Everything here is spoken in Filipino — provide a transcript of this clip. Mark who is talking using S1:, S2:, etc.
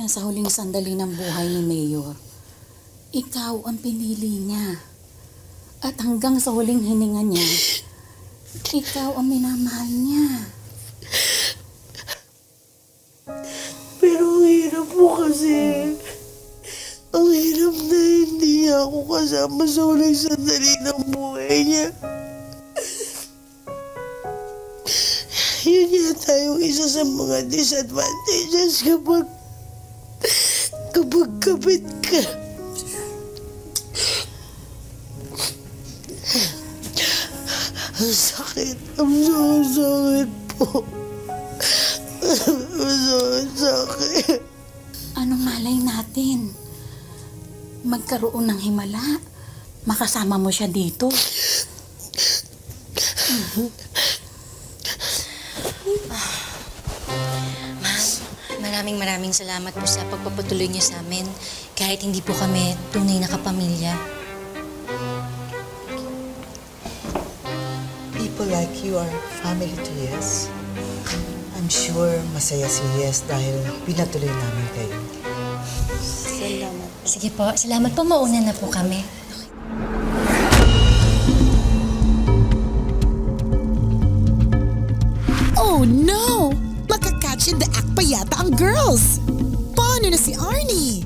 S1: na sa huling sandali ng buhay ni Mayor, ikaw ang pinili niya. At hanggang sa huling hininga niya, ikaw ang minamahal niya.
S2: Pero ang hirap mo kasi. Ang hirap na hindi niya ako kasama sa huling sandali ng buhay niya. Yun yata yung isa sa mga disadvantages kapag kapit ka. Ang sakit. Ang sakit po. Ang sakit.
S1: Anong malay natin? Magkaroon ng himala. Makasama mo siya dito.
S3: Maraming salamat po sa pagpapatuloy niyo sa amin kahit hindi po kami tunay na kapamilya.
S4: People like you are family to Yes. I'm sure masaya si Yes dahil pinatuloy namin kayo.
S1: Salamat.
S3: Sige po, salamat po. Mauna na po kami.
S5: Oh no! Magka-catch in the act pa yata ang girls! Paano na si Arnie?